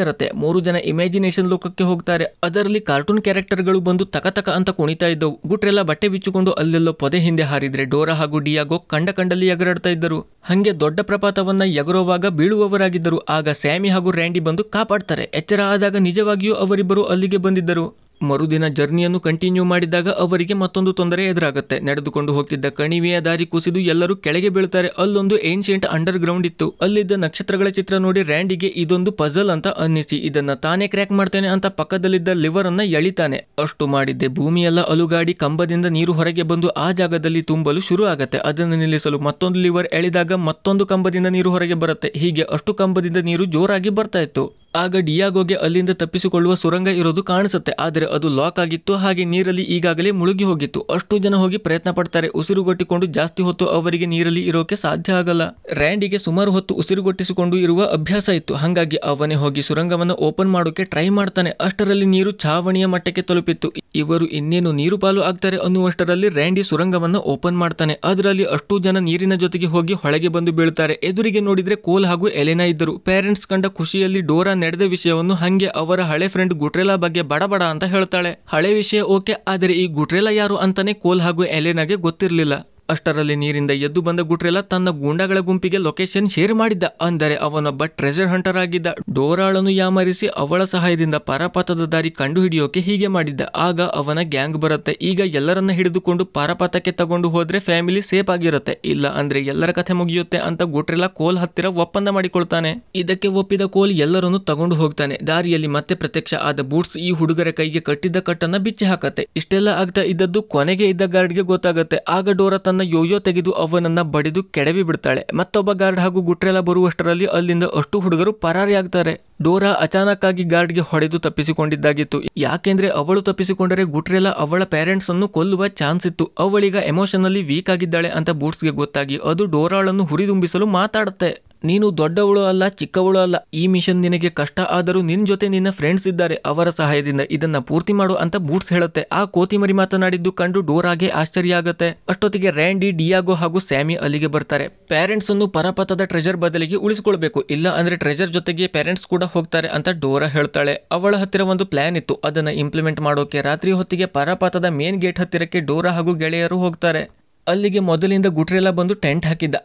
ಇರುತ್ತೆ. 3 ಜನ ಇಮ್ಯಾಜಿನೇಷನ್ ಲೋಕಕ್ಕೆ ಹೋಗ್ತಾರೆ. ಅದರಲ್ಲಿ ಕಾರ್ಟೂನ್ ಕ್ಯಾರೆಕ್ಟರ್ಗಳು ಬಂದು ತಕ ಅಂತ ಕುಣಿತಾ ಇದ್ದವು. ಗುಟ್ರೆಲ್ಲ ಬಟ್ಟೆ ಬಿಚ್ಚಿಕೊಂಡು ಅಲ್ಲೆಲ್ಲೋ ಪೊದೆ ಹಿಂದೆ ಹಾರಿದ್ರೆ ಡೋರಾ ಹಾಗೂ ಡಿಯಾಗೋ ಕಂಡಲ್ಲಿ ಎಗರಾಡ್ತಾ ಇದ್ದರು. ಹಂಗೆ ದೊಡ್ಡ ಪ್ರಪಾತವನ್ನ ಎಗರುವಾಗ ಬೀಳುವವರಾಗಿದ್ದರು. ಆಗ ಸ್ಯಾಮಿ ಹಾಗೂ ರ್ಯಾಂಡಿ ಬಂದು ಕಾಪಾಡ್ತಾರೆ. ಎಚ್ಚರ ಆದಾಗ ನಿಜವಾಗಿಯೂ ಅವರಿಬ್ಬರು ಅಲ್ಲಿಗೆ ಬಂದಿದ್ದರು. ಮರುದಿನ ಜರ್ನಿಯನ್ನು ಕಂಟಿನ್ಯೂ ಮಾಡಿದಾಗ ಅವರಿಗೆ ಮತ್ತೊಂದು ತೊಂದರೆ ಎದುರಾಗುತ್ತೆ. ನಡೆದುಕೊಂಡು ಹೋಗ್ತಿದ್ದ ಕಣಿವೆಯ ದಾರಿ ಕುಸಿದು ಎಲ್ಲರೂ ಕೆಳಗೆ ಬೀಳ್ತಾರೆ. ಅಲ್ಲೊಂದು ಏನ್ಷಿಯಂಟ್ ಅಂಡರ್ ಗ್ರೌಂಡ್ ಇತ್ತು. ಅಲ್ಲಿದ್ದ ನಕ್ಷತ್ರಗಳ ಚಿತ್ರ ನೋಡಿ ರ್ಯಾಂಡಿಗೆ ಇದೊಂದು ಪಜಲ್ ಅಂತ ಅನ್ನಿಸಿ ಇದನ್ನ ತಾನೇ ಕ್ರ್ಯಾಕ್ ಮಾಡ್ತೇನೆ ಅಂತ ಪಕ್ಕದಲ್ಲಿದ್ದ ಲಿವರ್ ಅನ್ನ ಎಳಿತಾನೆ. ಅಷ್ಟು ಮಾಡಿದ್ದೆ ಭೂಮಿಯೆಲ್ಲ ಅಲುಗಾಡಿ ಕಂಬದಿಂದ ನೀರು ಹೊರಗೆ ಬಂದು ಆ ಜಾಗದಲ್ಲಿ ತುಂಬಲು ಶುರು ಆಗತ್ತೆ. ಅದನ್ನು ನಿಲ್ಲಿಸಲು ಮತ್ತೊಂದು ಲಿವರ್ ಎಳೆದಾಗ ಮತ್ತೊಂದು ಕಂಬದಿಂದ ನೀರು ಹೊರಗೆ ಬರುತ್ತೆ. ಹೀಗೆ ಅಷ್ಟು ಕಂಬದಿಂದ ನೀರು ಜೋರಾಗಿ ಬರ್ತಾ ಇತ್ತು. ಆಗ ಡಿಯಾಗೋಗೆ ಅಲ್ಲಿಂದ ತಪ್ಪಿಸಿಕೊಳ್ಳುವ ಸುರಂಗ ಇರೋದು ಕಾಣಿಸುತ್ತೆ. ಆದರೆ ಅದು ಲಾಕ್ ಆಗಿತ್ತು. ಹಾಗೆ ನೀರಲ್ಲಿ ಈಗಾಗಲೇ ಮುಳುಗಿ ಹೋಗಿತ್ತು. ಅಷ್ಟು ಜನ ಹೋಗಿ ಪ್ರಯತ್ನ ಪಡ್ತಾರೆ. ಉಸಿರುಗಟ್ಟಿಕೊಂಡು ಜಾಸ್ತಿ ಹೊತ್ತು ಅವರಿಗೆ ನೀರಲ್ಲಿ ಇರೋಕೆ ಸಾಧ್ಯ ಆಗಲ್ಲ. ರ್ಯಾಂಡಿಗೆ ಸುಮಾರು ಹೊತ್ತು ಉಸಿರುಗಟ್ಟಿಸಿಕೊಂಡು ಇರುವ ಅಭ್ಯಾಸ ಇತ್ತು. ಹಾಗಾಗಿ ಅವನೇ ಹೋಗಿ ಸುರಂಗವನ್ನು ಓಪನ್ ಮಾಡೋಕೆ ಟ್ರೈ ಮಾಡ್ತಾನೆ. ಅಷ್ಟರಲ್ಲಿ ನೀರು ಛಾವಣಿಯ ಮಟ್ಟಕ್ಕೆ ತಲುಪಿತ್ತು. ಇವರು ಇನ್ನೇನು ನೀರು ಪಾಲು ಆಗ್ತಾರೆ ಅನ್ನುವಷ್ಟರಲ್ಲಿ ರ್ಯಾಂಡಿ ಸುರಂಗವನ್ನು ಓಪನ್ ಮಾಡ್ತಾನೆ. ಅದರಲ್ಲಿ ಅಷ್ಟು ಜನ ನೀರಿನ ಜೊತೆಗೆ ಹೋಗಿ ಹೊಳೆಗೆ ಬಂದು ಬೀಳ್ತಾರೆ. ಎದುರಿಗೆ ನೋಡಿದ್ರೆ ಕೋಲ್ ಹಾಗೂ ಎಲೆನಾ ಇದ್ದರು. ಪೇರೆಂಟ್ಸ್ ಕಂಡ ಖುಷಿಯಲ್ಲಿ ಡೋರಾ ನಡೆದ ವಿಷಯವನ್ನು ಹಂಗೆ ಅವರ ಹಳೆ ಫ್ರೆಂಡ್ ಗುಟ್ರೆಲಾ ಬಗ್ಗೆ ಬಡಬಡ ಅಂತ ಹೇಳ್ತಾಳೆ. ಹಳೆ ವಿಷಯ ಓಕೆ, ಆದರೆ ಈ ಗುಟ್ರೆಲಾ ಯಾರು ಅಂತಾನೆ ಕೋಲ್ ಹಾಗೂ ಎಲೆನಾಗೆ ಗೊತ್ತಿರಲಿಲ್ಲ. ಅಷ್ಟರಲ್ಲಿ ನೀರಿಂದ ಎದ್ದು ಬಂದ ಗುಟ್ರೆಲಾ ತನ್ನ ಗೂಂಡಾಗಳ ಗುಂಪಿಗೆ ಲೊಕೇಶನ್ ಶೇರ್ ಮಾಡಿದ್ದ. ಅಂದರೆ ಅವನೊಬ್ಬ ಟ್ರೆಜರ್ ಹಂಟರ್ ಆಗಿದ್ದ. ಡೋರಾಳನ್ನು ಯಾಮರಿಸಿ ಅವಳ ಸಹಾಯದಿಂದ ಪರಪತದ ದಾರಿ ಕಂಡು ಹಿಡಿಯೋಕೆ ಹೀಗೆ ಮಾಡಿದ್ದ. ಆಗ ಅವನ ಗ್ಯಾಂಗ್ ಬರುತ್ತೆ. ಈಗ ಎಲ್ಲರನ್ನ ಹಿಡಿದುಕೊಂಡು ಪರಪತಕ್ಕೆ ತಗೊಂಡು ಹೋದ್ರೆ ಫ್ಯಾಮಿಲಿ ಸೇಫ್ ಆಗಿರುತ್ತೆ, ಇಲ್ಲ ಅಂದ್ರೆ ಎಲ್ಲರ ಕಥೆ ಮುಗಿಯುತ್ತೆ ಅಂತ ಗುಟ್ರೆಲಾ ಕೋಲ್ ಹತ್ತಿರ ಒಪ್ಪಂದ ಮಾಡಿಕೊಳ್ತಾನೆ. ಇದಕ್ಕೆ ಒಪ್ಪಿದ ಕೋಲ್ ಎಲ್ಲರನ್ನು ತಗೊಂಡು ಹೋಗ್ತಾನೆ. ದಾರಿಯಲ್ಲಿ ಮತ್ತೆ ಪ್ರತ್ಯಕ್ಷ ಆದ ಬೂಟ್ಸ್ ಈ ಹುಡುಗರ ಕೈಗೆ ಕಟ್ಟಿದ್ದ ಕಟ್ಟನ್ನ ಬಿಚ್ಚಿ ಹಾಕತ್ತೆ. ಇಷ್ಟೆಲ್ಲ ಆಗ್ತಾ ಇದ್ದದ್ದು ಕೊನೆಗೆ ಇದ್ದ ಗಾರ್ಡ್ಗೆ ಗೊತ್ತಾಗತ್ತೆ. ಆಗ ಡೋರಾ ತನ್ನ ಯೋಯೋ ತೆಗೆದು ಅವನನ್ನ ಬಡಿದು ಕೆಡವಿ ಬಿಡ್ತಾಳೆ. ಮತ್ತೊಬ್ಬ ಗಾರ್ಡ್ ಹಾಗೂ ಗುಟ್ರೆಲಾ ಬರುವಷ್ಟರಲ್ಲಿ ಅಲ್ಲಿಂದ ಅಷ್ಟು ಹುಡುಗರು ಪರಾರಿಯಾಗ್ತಾರೆ. ಡೋರಾ ಅಚಾನಕ್ ಆಗಿ ಗಾರ್ಡ್ಗೆ ಹೊಡೆದು ತಪ್ಪಿಸಿಕೊಂಡಿದ್ದಾಗಿತ್ತು. ಯಾಕೆಂದ್ರೆ ಅವಳು ತಪ್ಪಿಸಿಕೊಂಡರೆ ಗುಟ್ರೆಲಾ ಅವಳ ಪೇರೆಂಟ್ಸ್ ಅನ್ನು ಕೊಲ್ಲುವ ಚಾನ್ಸ್ ಇತ್ತು. ಅವಳೀಗ ಎಮೋಷನಲಿ ವೀಕ್ ಆಗಿದ್ದಾಳೆ ಅಂತ ಬೂಟ್ಸ್ಗೆ ಗೊತ್ತಾಗಿ ಅದು ಡೋರಾಳನ್ನು ಹುರಿದುಂಬಿಸಲು ಮಾತಾಡುತ್ತೆ. ನೀನು ದೊಡ್ಡವಳು ಅಲ್ಲ, ಚಿಕ್ಕವಳು ಅಲ್ಲ. ಈ ಮಿಷನ್ ನಿನಗೆ ಕಷ್ಟ ಆದರೂ ನಿನ್ ಜೊತೆ ನಿನ್ನ ಫ್ರೆಂಡ್ಸ್ ಇದ್ದಾರೆ. ಅವರ ಸಹಾಯದಿಂದ ಇದನ್ನ ಪೂರ್ತಿ ಮಾಡು ಅಂತ ಬೂಟ್ಸ್ ಹೇಳುತ್ತೆ. ಆ ಕೋತಿಮರಿ ಮಾತನಾಡಿದ್ದು ಕಂಡು ಡೋರಾಗೆ ಆಶ್ಚರ್ಯ ಆಗುತ್ತೆ. ಅಷ್ಟೊತ್ತಿಗೆ ರ್ಯಾಂಡಿ, ಡಿಯಾಗೋ ಹಾಗೂ ಸ್ಯಾಮಿ ಅಲ್ಲಿಗೆ ಬರ್ತಾರೆ. ಪೇರೆಂಟ್ಸ್ ಅನ್ನು ಪರಪತದ ಟ್ರೆಜರ್ ಬದಲಿಗೆ ಉಳಿಸಿಕೊಳ್ಬೇಕು, ಇಲ್ಲ ಅಂದ್ರೆ ಟ್ರೆಜರ್ ಜೊತೆಗೆ ಪೇರೆಂಟ್ಸ್ ಕೂಡ ಹೋಗ್ತಾರೆ ಅಂತ ಡೋರಾ ಹೇಳ್ತಾಳೆ. ಅವಳ ಹತ್ತಿರ ಒಂದು ಪ್ಲಾನ್ ಇತ್ತು. ಅದನ್ನ ಇಂಪ್ಲಿಮೆಂಟ್ ಮಾಡೋಕೆ ರಾತ್ರಿ ಹೊತ್ತಿಗೆ ಪರಪತದ ಮೇನ್ ಗೇಟ್ ಹತ್ತಿರಕ್ಕೆ ಡೋರಾ ಹಾಗೂ ಗೆಳೆಯರು ಹೋಗ್ತಾರೆ. ಅಲ್ಲಿಗೆ ಮೊದಲಿಂದ ಗುಟ್ರೆಲಾ ಬಂದು ಟೆಂಟ್ ಹಾಕಿದ್ದ.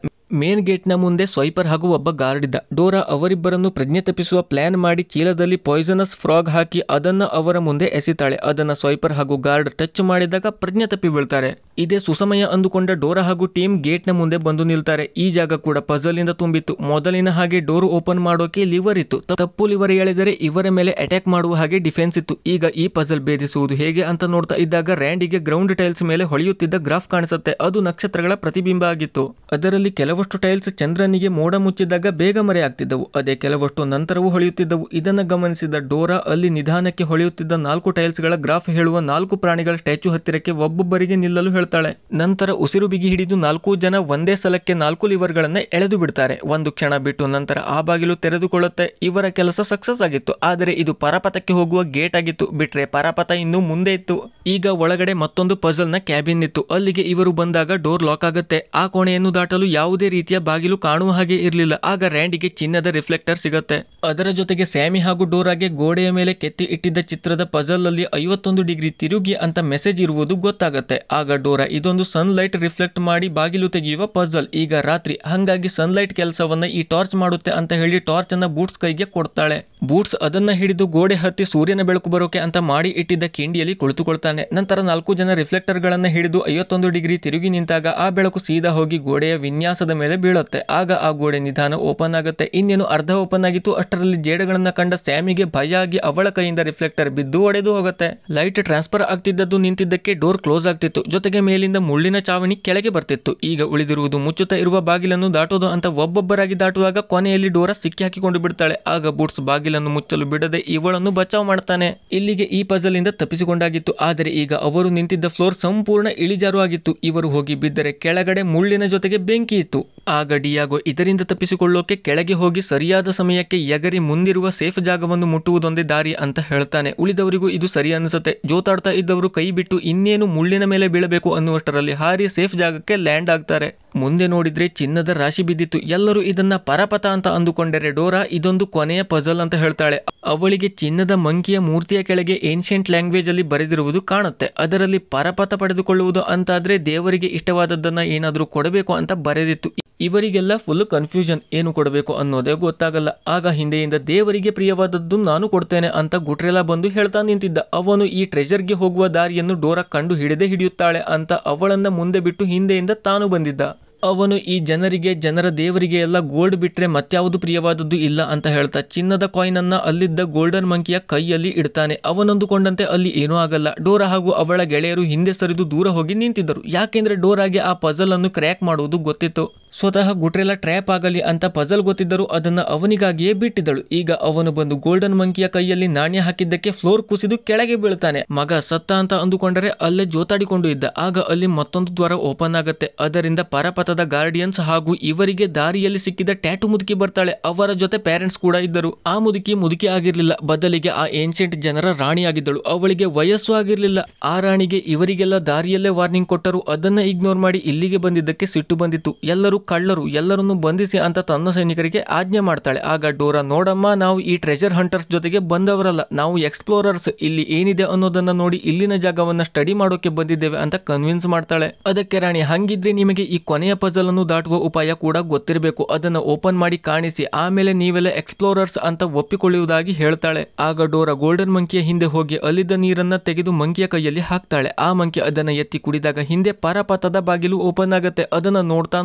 ಮೇನ್ ಗೇಟ್ನ ಮುಂದೆ ಸ್ವೈಪರ್ ಹಾಗೂ ಒಬ್ಬ ಗಾರ್ಡ್ ಇದ್ದ. ಡೋರಾ ಅವರಿಬ್ಬರನ್ನು ಪ್ರಜ್ಞೆ ತಪ್ಪಿಸುವ ಪ್ಲಾನ್ ಮಾಡಿ ಚೀಲದಲ್ಲಿ ಪಾಯ್ಸನಸ್ ಫ್ರಾಗ್ ಹಾಕಿ ಅದನ್ನ ಅವರ ಮುಂದೆ ಎಸಿತಾಳೆ. ಅದನ್ನ ಸ್ವೈಪರ್ ಹಾಗೂ ಗಾರ್ಡ್ ಟಚ್ ಮಾಡಿದಾಗ ಪ್ರಜ್ಞೆ ತಪ್ಪಿ ಬೀಳ್ತಾರೆ. ಇದೇ ಸುಸಮಯ ಅಂದುಕೊಂಡ ಡೋರಾ ಹಾಗೂ ಟೀಮ್ ಗೇಟ್ನ ಮುಂದೆ ಬಂದು ನಿಲ್ತಾರೆ. ಈ ಜಾಗ ಕೂಡ ಪಜಲ್ ಇಂದ ತುಂಬಿತ್ತು. ಮೊದಲಿನ ಹಾಗೆ ಡೋರ್ ಓಪನ್ ಮಾಡೋಕೆ ಲಿವರ್ ಇತ್ತು. ತಪ್ಪು ಲಿವರ್ ಎಳೆದರೆ ಇವರ ಮೇಲೆ ಅಟ್ಯಾಕ್ ಮಾಡುವ ಹಾಗೆ ಡಿಫೆನ್ಸ್ ಇತ್ತು. ಈಗ ಈ ಪಜಲ್ ಭೇದಿಸುವುದು ಹೇಗೆ ಅಂತ ನೋಡ್ತಾ ಇದ್ದಾಗ ರ್ಯಾಂಡಿಗೆ ಗ್ರೌಂಡ್ ಟೈಲ್ಸ್ ಮೇಲೆ ಹೊಳೆಯುತ್ತಿದ್ದ ಗ್ರಾಫ್ ಕಾಣಿಸುತ್ತೆ. ಅದು ನಕ್ಷತ್ರಗಳ ಪ್ರತಿಬಿಂಬ ಆಗಿತ್ತು. ಅದರಲ್ಲಿ ಕೆಲವಷ್ಟು ಟೈಲ್ಸ್ ಚಂದ್ರನಿಗೆ ಮೋಡ ಮುಚ್ಚಿದಾಗ ಬೇಗ ಮರೆಯಾಗ್ತಿದ್ದವು. ಅದೇ ಕೆಲವಷ್ಟು ನಂತರವೂ ಹೊಳೆಯುತ್ತಿದ್ದವು. ಇದನ್ನು ಗಮನಿಸಿದ ಡೋರಾ ಅಲ್ಲಿ ನಿಧಾನಕ್ಕೆ ಹೊಳೆಯುತ್ತಿದ್ದ 4 ಟೈಲ್ಸ್ಗಳ ಗ್ರಾಫ್ ಹೇಳುವ 4 ಪ್ರಾಣಿಗಳ ಸ್ಟ್ಯಾಚ್ಯೂ ಹತ್ತಿರಕ್ಕೆ ಒಬ್ಬೊಬ್ಬರಿಗೆ ನಿಲ್ಲಲು ಹೇಳ್ತಾಳೆ. ನಂತರ ಉಸಿರು ಬಿಗಿ ಹಿಡಿದು 4 ಜನ ಒಂದೇ ಸಲಕ್ಕೆ 4 ಲಿವರ್ಗಳನ್ನ ಎಳೆದು ಬಿಡ್ತಾರೆ. ಒಂದು ಕ್ಷಣ ಬಿಟ್ಟು ನಂತರ ಆ ಬಾಗಿಲು ತೆರೆದುಕೊಳ್ಳುತ್ತೆ. ಇವರ ಕೆಲಸ ಸಕ್ಸಸ್ ಆಗಿತ್ತು. ಆದರೆ ಇದು ಪರಪತಕ್ಕೆ ಹೋಗುವ ಗೇಟ್ ಆಗಿತ್ತು. ಬಿಟ್ರೆ ಪರಪತ ಇನ್ನೂ ಮುಂದೆ ಇತ್ತು. ಈಗ ಒಳಗಡೆ ಮತ್ತೊಂದು ಪಜಲ್ ನ ಕ್ಯಾಬಿನ್ ಇತ್ತು. ಅಲ್ಲಿಗೆ ಇವರು ಬಂದಾಗ ಡೋರ್ ಲಾಕ್ ಆಗುತ್ತೆ. ಆ ಕೋಣೆಯನ್ನು ದಾಟಲು ಯಾವುದೇ ರೀತಿಯ ಬಾಗಿಲು ಕಾಣುವ ಹಾಗೆ ಇರಲಿಲ್ಲ. ಆಗ ರ್ಯಾಂಡಿಗೆ ಚಿನ್ನದ ರಿಫ್ಲೆಕ್ಟರ್ ಸಿಗುತ್ತೆ. ಅದರ ಜೊತೆಗೆ ಸ್ಯಾಮಿ ಹಾಗೂ ಡೋರಾಗೆ ಗೋಡೆಯ ಮೇಲೆ ಕೆತ್ತಿ ಇಟ್ಟಿದ್ದ ಚಿತ್ರದ ಪಜಲ್ ಅಲ್ಲಿ 51 ಡಿಗ್ರಿ ತಿರುಗಿ ಅಂತ ಮೆಸೇಜ್ ಇರುವುದು ಗೊತ್ತಾಗುತ್ತೆ. ಆಗ ಡೋರಾ ಇದೊಂದು ಸನ್ಲೈಟ್ ರಿಫ್ಲೆಕ್ಟ್ ಮಾಡಿ ಬಾಗಿಲು ತೆಗೆಯುವ ಪಜಲ್, ಈಗ ರಾತ್ರಿ, ಹಂಗಾಗಿ ಸನ್ಲೈಟ್ ಕೆಲಸವನ್ನ ಈ ಟಾರ್ಚ್ ಮಾಡುತ್ತೆ ಅಂತ ಹೇಳಿ ಟಾರ್ಚ್ ಅನ್ನ ಬೂಟ್ಸ್ ಕೈಗೆ ಕೊಡ್ತಾಳೆ. ಬೂಟ್ಸ್ ಅದನ್ನ ಹಿಡಿದು ಗೋಡೆ ಹತ್ತಿ ಸೂರ್ಯನ ಬೆಳಕು ಬರೋಕೆ ಅಂತ ಮಾಡಿ ಇಟ್ಟಿದ್ದ ಕಿಂಡಿಯಲ್ಲಿ ಕುಳಿತುಕೊಳ್ತಾನೆ. ನಂತರ 4 ಜನ ರಿಫ್ಲೆಕ್ಟರ್ ಗಳನ್ನ ಹಿಡಿದು 51 ಡಿಗ್ರಿ ತಿರುಗಿ ನಿಂತಾಗ ಆ ಬೆಳಕು ಸೀದಾ ಹೋಗಿ ಗೋಡೆಯ ವಿನ್ಯಾಸದ ಮೇಲೆ ಬೀಳುತ್ತೆ. ಆಗ ಆ ಗೋಡೆ ನಿಧಾನ ಓಪನ್ ಆಗುತ್ತೆ. ಇನ್ನೇನು ಅರ್ಧ ಓಪನ್ ಆಗಿತ್ತು, ಅಷ್ಟರಲ್ಲಿ ಜೇಡಗಳನ್ನ ಕಂಡ ಸ್ಯಾಮಿಗೆ ಭಯ ಆಗಿ ಅವಳ ಕೈಯಿಂದ ರಿಫ್ಲೆಕ್ಟರ್ ಬಿದ್ದು ಒಡೆದು ಹೋಗುತ್ತೆ. ಲೈಟ್ ಟ್ರಾನ್ಸ್ಫರ್ ಆಗ್ತಿದ್ದದ್ದು ನಿಂತಿದ್ದಕ್ಕೆ ಡೋರ್ ಕ್ಲೋಸ್ ಆಗ್ತಿತ್ತು. ಜೊತೆಗೆ ಮೇಲಿಂದ ಮುಳ್ಳಿನ ಚಾವಣಿ ಕೆಳಗೆ ಬರ್ತಿತ್ತು. ಈಗ ಉಳಿದಿರುವುದು ಮುಚ್ಚುತ್ತಾ ಇರುವ ಬಾಗಿಲನ್ನು ದಾಟೋದು ಅಂತ ಒಬ್ಬೊಬ್ಬರಾಗಿ ದಾಟುವಾಗ ಕೊನೆಯಲ್ಲಿ ಡೋರಾ ಸಿಕ್ಕಿ ಹಾಕಿಕೊಂಡು ಬಿಡ್ತಾಳೆ. ಆಗ ಬೂಟ್ಸ್ ಬಾಗಿಲನ್ನು ಮುಚ್ಚಲು ಬಿಡದೆ ಇವಳನ್ನು ಬಚಾವ್ ಮಾಡ್ತಾನೆ. ಇಲ್ಲಿಗೆ ಈ ಪಜಲ್ ಇಂದ ತಪ್ಪಿಸಿಕೊಂಡಾಗಿತ್ತು. ಆದರೆ ಈಗ ಅವರು ನಿಂತಿದ್ದ ಫ್ಲೋರ್ ಸಂಪೂರ್ಣ ಇಳಿಜಾರು ಆಗಿತ್ತು. ಇವರು ಹೋಗಿ ಬಿದ್ದರೆ ಕೆಳಗಡೆ ಮುಳ್ಳಿನ ಜೊತೆಗೆ ಬೆಂಕಿ ಇತ್ತು. ಆಗ ಡಿಯಾಗೋ ಇದರಿಂದ ತಪ್ಪಿಸಿಕೊಳ್ಳೋಕೆ ಕೆಳಗೆ ಹೋಗಿ ಸರಿಯಾದ ಸಮಯಕ್ಕೆ ಎಗರಿ ಮುಂದಿರುವ ಸೇಫ್ ಜಾಗವನ್ನು ಮುಟ್ಟುವುದೊಂದೇ ದಾರಿ ಅಂತ ಹೇಳ್ತಾನೆ. ಉಳಿದವರಿಗೂ ಇದು ಸರಿ ಅನಿಸುತ್ತೆ. ಜೋತಾಡ್ತಾ ಇದ್ದವರು ಕೈ ಬಿಟ್ಟು ಇನ್ನೇನು ಮುಳ್ಳಿನ ಮೇಲೆ ಬೀಳಬೇಕು ಅನ್ನುವಷ್ಟರಲ್ಲಿ ಹಾರಿ ಸೇಫ್ ಜಾಗಕ್ಕೆ ಲ್ಯಾಂಡ್ ಆಗ್ತಾರೆ. ಮುಂದೆ ನೋಡಿದ್ರೆ ಚಿನ್ನದ ರಾಶಿ ಬಿದ್ದಿತ್ತು. ಎಲ್ಲರೂ ಇದನ್ನ ಪರಪತ ಅಂತ ಅಂದುಕೊಂಡರೆ ಡೋರಾ ಇದೊಂದು ಕೊನೆಯ ಪಜಲ್ ಅಂತ ಹೇಳ್ತಾಳೆ. ಅವಳಿಗೆ ಚಿನ್ನದ ಮಂಕಿಯ ಮೂರ್ತಿಯ ಕೆಳಗೆ ಏನ್ಷಿಯಂಟ್ ಲ್ಯಾಂಗ್ವೇಜ್ ಅಲ್ಲಿ ಬರೆದಿರುವುದು ಕಾಣುತ್ತೆ. ಅದರಲ್ಲಿ ಪರಪತ ಪಡೆದುಕೊಳ್ಳುವುದು ಅಂತಾದ್ರೆ ದೇವರಿಗೆ ಇಷ್ಟವಾದದ್ದನ್ನ ಏನಾದ್ರೂ ಕೊಡಬೇಕು ಅಂತ ಬರೆದಿತ್ತು. ಇವರಿಗೆಲ್ಲ ಫುಲ್ ಕನ್ಫ್ಯೂಷನ್, ಏನು ಕೊಡಬೇಕು ಅನ್ನೋದೇ ಗೊತ್ತಾಗಲ್ಲ. ಆಗ ಹಿಂದೆಯಿಂದ ದೇವರಿಗೆ ಪ್ರಿಯವಾದದ್ದು ನಾನು ಕೊಡ್ತೇನೆ ಅಂತ ಗುಟ್ರೆಲಾ ಬಂದು ಹೇಳ್ತಾ ನಿಂತಿದ್ದ. ಅವನು ಈ ಟ್ರೆಜರ್ಗೆ ಹೋಗುವ ದಾರಿಯನ್ನು ಡೋರಾ ಕಂಡು ಹಿಡಿಯುತ್ತಾಳೆ ಅಂತ ಅವಳನ್ನ ಮುಂದೆ ಬಿಟ್ಟು ಹಿಂದೆಯಿಂದ ತಾನು ಬಂದಿದ್ದ. ಅವನು ಈ ಜನರ ದೇವರಿಗೆ ಎಲ್ಲ ಗೋಲ್ಡ್ ಬಿಟ್ರೆ ಮತ್ಯಾವುದು ಪ್ರಿಯವಾದದ್ದು ಇಲ್ಲ ಅಂತ ಹೇಳ್ತಾ ಚಿನ್ನದ ಕಾಯಿನ್ ಅನ್ನ ಅಲ್ಲಿದ್ದ ಗೋಲ್ಡನ್ ಮಂಕಿಯ ಕೈಯಲ್ಲಿ ಇಡ್ತಾನೆ. ಅವನಂದುಕೊಂಡಂತೆ ಅಲ್ಲಿ ಏನೂ ಆಗಲ್ಲ. ಡೋರಾ ಹಾಗೂ ಅವಳ ಗೆಳೆಯರು ಹಿಂದೆ ಸರಿದು ದೂರ ಹೋಗಿ ನಿಂತಿದ್ದರು. ಯಾಕೆಂದ್ರೆ ಡೋರಾಗೆ ಆ ಪಜಲ್ ಅನ್ನು ಕ್ರ್ಯಾಕ್ ಮಾಡುವುದು ಗೊತ್ತಿತ್ತು. ಸ್ವತಃ ಗುಟ್ರೆಲಾ ಟ್ರ್ಯಾಪ್ ಆಗಲಿ ಅಂತ ಪಜಲ್ ಗೊತ್ತಿದ್ದರೂ ಅದನ್ನ ಅವನಿಗಾಗಿಯೇ ಬಿಟ್ಟಿದ್ದಳು. ಈಗ ಅವನು ಬಂದು ಗೋಲ್ಡನ್ ಮಂಕಿಯ ಕೈಯಲ್ಲಿ ನಾಣ್ಯ ಹಾಕಿದ್ದಕ್ಕೆ ಫ್ಲೋರ್ ಕುಸಿದು ಕೆಳಗೆ ಬೀಳ್ತಾನೆ. ಮಗ ಸತ್ತ ಅಂತ ಅಂದುಕೊಂಡರೆ ಅಲ್ಲೇ ಜೋತಾಡಿಕೊಂಡು ಇದ್ದ. ಆಗ ಅಲ್ಲಿ ಮತ್ತೊಂದು ದ್ವಾರ ಓಪನ್ ಆಗುತ್ತೆ. ಅದರಿಂದ ಪರಪತದ ಗಾರ್ಡಿಯನ್ಸ್ ಹಾಗೂ ಇವರಿಗೆ ದಾರಿಯಲ್ಲಿ ಸಿಕ್ಕಿದ ಟ್ಯಾಟು ಮುದುಕಿ ಬರ್ತಾಳೆ. ಅವರ ಜೊತೆ ಪೇರೆಂಟ್ಸ್ ಕೂಡ ಇದ್ದರು. ಆ ಮುದುಕಿ ಆಗಿರ್ಲಿಲ್ಲ, ಬದಲಿಗೆ ಆ ಏನ್ಷಿಯಂಟ್ ಜನರ ರಾಣಿಯಾಗಿದ್ದಳು. ಅವಳಿಗೆ ವಯಸ್ಸು ಆಗಿರ್ಲಿಲ್ಲ. ಆ ರಾಣಿಗೆ ಇವರಿಗೆಲ್ಲ ದಾರಿಯಲ್ಲೇ ವಾರ್ನಿಂಗ್ ಕೊಟ್ಟರು. ಅದನ್ನ ಇಗ್ನೋರ್ ಮಾಡಿ ಇಲ್ಲಿಗೆ ಬಂದಿದ್ದಕ್ಕೆ ಸಿಟ್ಟು ಬಂದಿತ್ತು. ಎಲ್ಲರೂ ಕಳ್ಳರು, ಎಲ್ಲರನ್ನು ಬಂಧಿಸಿ ಅಂತ ತನ್ನ ಸೈನಿಕರಿಗೆ ಆಜ್ಞೆ ಮಾಡ್ತಾಳೆ. ಆಗ ಡೋರಾ, ನೋಡಮ್ಮ, ನಾವು ಈ ಟ್ರೆಜರ್ ಹಂಟರ್ಸ್ ಜೊತೆಗೆ ಬಂದವರಲ್ಲ, ನಾವು ಎಕ್ಸ್ಪ್ಲೋರರ್ಸ್. ಇಲ್ಲಿ ಏನಿದೆ ಅನ್ನೋದನ್ನ ನೋಡಿ ಇಲ್ಲಿನ ಜಾಗವನ್ನ ಸ್ಟಡಿ ಮಾಡೋಕೆ ಬಂದಿದ್ದೇವೆ ಅಂತ ಕನ್ವಿನ್ಸ್ ಮಾಡ್ತಾಳೆ. ಅದಕ್ಕೆ ರಾಣಿ, ಹಂಗಿದ್ರೆ ನಿಮಗೆ ಈ ಕೊನೆಯ ಪಜಲ್ ಅನ್ನು ದಾಟುವ ಉಪಾಯ ಕೂಡ ಗೊತ್ತಿರಬೇಕು. ಅದನ್ನ ಓಪನ್ ಮಾಡಿ ಕಾಣಿಸಿ, ಆಮೇಲೆ ನೀವೆಲ್ಲ ಎಕ್ಸ್ಪ್ಲೋರರ್ಸ್ ಅಂತ ಒಪ್ಪಿಕೊಳ್ಳುವುದಾಗಿ ಹೇಳ್ತಾಳೆ. ಆಗ ಡೋರಾ ಗೋಲ್ಡನ್ ಮಂಕಿಯ ಹಿಂದೆ ಹೋಗಿ ಅಲ್ಲಿದ್ದ ನೀರನ್ನ ತೆಗೆದು ಮಂಕಿಯ ಕೈಯಲ್ಲಿ ಹಾಕ್ತಾಳೆ. ಆ ಮಂಕಿ ಅದನ್ನ ಎತ್ತಿ ಕುಡಿದಾಗ ಹಿಂದೆ ಪರಪತದ ಬಾಗಿಲು ಓಪನ್ ಆಗುತ್ತೆ. ಅದನ್ನ ನೋಡ್ತಾ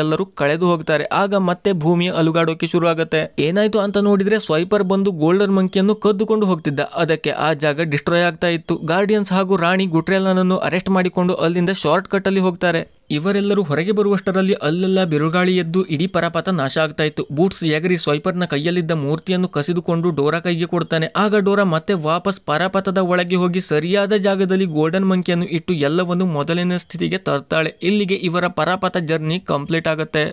ಎಲ್ಲರೂ ಕಳೆದು ಹೋಗ್ತಾರೆ. ಆಗ ಮತ್ತೆ ಭೂಮಿಯ ಅಲುಗಾಡೋಕೆ ಶುರು ಆಗುತ್ತೆ. ಏನಾಯ್ತು ಅಂತ ನೋಡಿದ್ರೆ ಸ್ವೈಪರ್ ಬಂದು ಗೋಲ್ಡನ್ ಮಂಕಿಯನ್ನು ಕದ್ದುಕೊಂಡು ಹೋಗ್ತಿದ್ದ. ಅದಕ್ಕೆ ಆ ಜಾಗ ಡಿಸ್ಟ್ರಾಯ್ ಆಗ್ತಾ ಇತ್ತು. ಗಾರ್ಡಿಯನ್ಸ್ ಹಾಗೂ ರಾಣಿ ಗುಟ್ರೆಲಾನನ್ನು ಅರೆಸ್ಟ್ ಮಾಡಿಕೊಂಡು ಅಲ್ಲಿಂದ ಶಾರ್ಟ್ ಕಟ್ ಅಲ್ಲಿ ಹೋಗ್ತಾರೆ. ಇವರೆಲ್ಲರೂ ಹೊರಗೆ ಬರುವಷ್ಟರಲ್ಲಿ ಅಲ್ಲೆಲ್ಲ ಬಿರುಗಾಳಿ ಎದ್ದು ಇಡೀ ಪರಪತ ನಾಶ ಆಗ್ತಾ ಇತ್ತು. ಬೂಟ್ಸ್ ಎಗರಿ ಸ್ವೈಪರ್ನ ಕೈಯಲ್ಲಿದ್ದ ಮೂರ್ತಿಯನ್ನು ಕಸಿದುಕೊಂಡು ಡೋರಾ ಕೈಗೆ ಕೊಡ್ತಾನೆ. ಆಗ ಡೋರಾ ಮತ್ತೆ ವಾಪಸ್ ಪರಪತದ ಒಳಗೆ ಹೋಗಿ ಸರಿಯಾದ ಜಾಗದಲ್ಲಿ ಗೋಲ್ಡನ್ ಮಂಕಿಯನ್ನು ಇಟ್ಟು ಎಲ್ಲವನ್ನು ಮೊದಲಿನ ಸ್ಥಿತಿಗೆ ತರ್ತಾಳೆ. ಇಲ್ಲಿಗೆ ಇವರ ಪರಪತ ಜರ್ನಿ ಕಂಪ್ಲೀಟ್ ಆಗುತ್ತೆ.